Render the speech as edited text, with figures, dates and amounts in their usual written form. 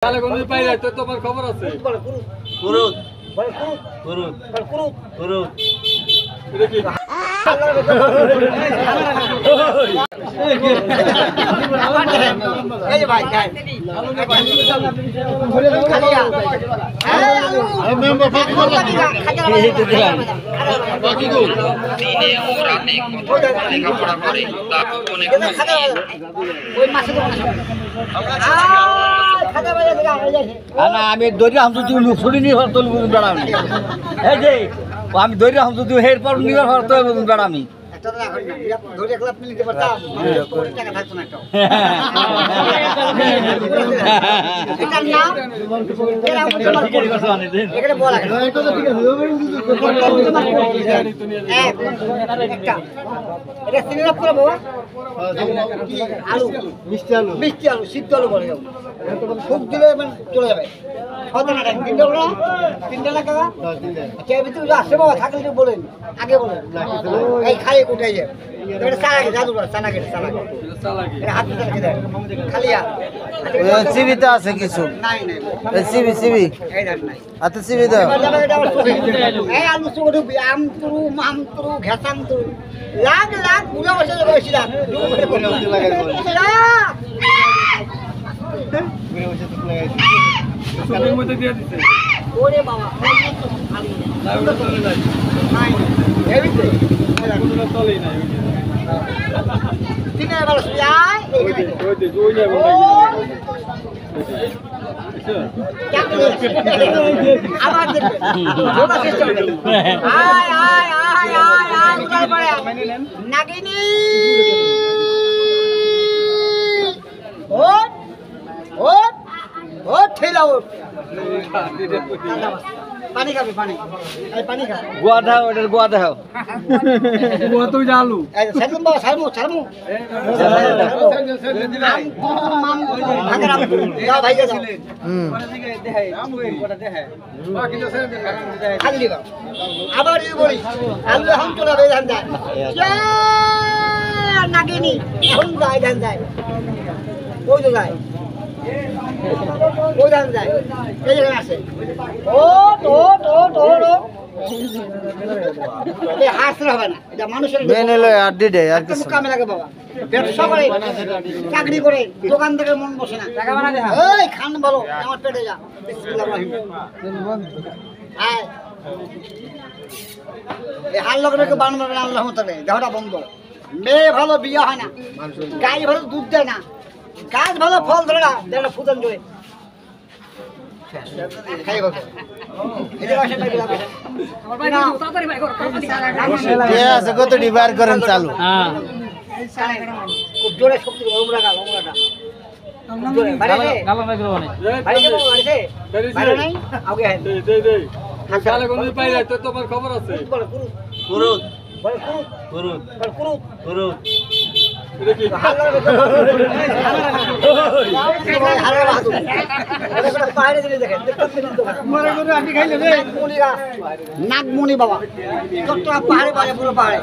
তাহলে কোনদিন পাই না তো তোমার খবর আছে কুরুত কুরুত কুরুত এটা কি এই যে ভাই ভাই খালিয়া এই মেম্বার ফাঁকি করলাম এই তো দিলাম বাকি গো দিনে ও রাতে কত লেখাপড়া করে তা অনেক ওই মাসে তো না আমি দৈর্য হামতো তুই ছুটি নিয়ে হর তোল বেড়াম এই যে আমি দৈর্য হামতো তুই হের পর নিয়ে হর তোল বেড়ামি একটা না ধরে একলা আপনি নিতে পারতাম টাকা থাকতো না একটাও এটার নাম এখানে বলা এটা তো ঠিক আছে একটা এটা সিলেক্ট করে বাবা আলু মিষ্টি আলু সিদ্ধ আলু বলে যাও খুব দিলে মানে চলে যাবে কত টাকা তিনটা টাকা আচ্ছা এর ভিতরে আসে বাবা থাকলে বলেন আগে বলেন এই খাইয়ে কোটাই যায় এটা সালাকে জাদু করে সালাকে এটা হাত দিয়ে রেখে দেয় খালিয়া সিবিতে আছে কিছু নাই সিবি এই দেখ নাই আচ্ছা সিবি দাও এই আলু সুগো ঢুকবি আম তুরু মাম তুরু ঘেসাম তুরু লাখ লাখ বুড়া বসে বসেছিলাম সুবির মধ্যে দিয়ে দিতে ওরে বাবা লাইভটা চলে যায় নাই এবিতে কোনটা চলেই না তিনে বলে আয় ওই যায় আবার দেখবে যোগা সিস্টেম আয় আয় আয় আয় আয় উঠার পরে নাগিনী ওট ওট ওট ঠেলা ওট পানি খাবে পানি এই পানি খা গোয়া দাও ওটার গোয়া দাও ও তুই জালু এই সাইকেল বাবা ছাড়মু মাম ভাগরা যাও ভাই যাও খালি বাবা আবার এই বলি আল্লাহ হাম চলে বে ধান যায় নাগিনী এখন যায় ধান যায় ওই তো যায় ওই ধান যায় এই জায়গায় আছে ওট এই হাসলে হবে না এটা মানুষের মেনে লয় আড্ডি দে আর কিছু কামে লাগে বাবা ব্যবসা করে চাকরি করে দোকান থেকে মন বসে না টাকা বানা দে এই খান বলো আমার পেটে যা বিসমিল্লাহির রহমানির আয় এই হাল লগরে বানানো আল্লাহ মতলে দেহটা বন্ধ মেয়ে ভালো বিয়ে হয় না গাই ভালো দুধ দেয় না গাছ ভালো ফল ধরে না দেয় না ফুটন জোরে খাই ভালো ঠিক আছে কত ডিবার করেন চালু হ্যাঁ খুব জোরে শক্তি ওমরাটা জোরে বাইরে বাইরে নাই আগে হ্যাঁ দে তাহলে কোনদিন পাই না তো তোমার খবর আছে কুরুত কুরুত কুরুত এটা কি নাগমণি বাবা পাহাড়ে পুরো পাহাড়ে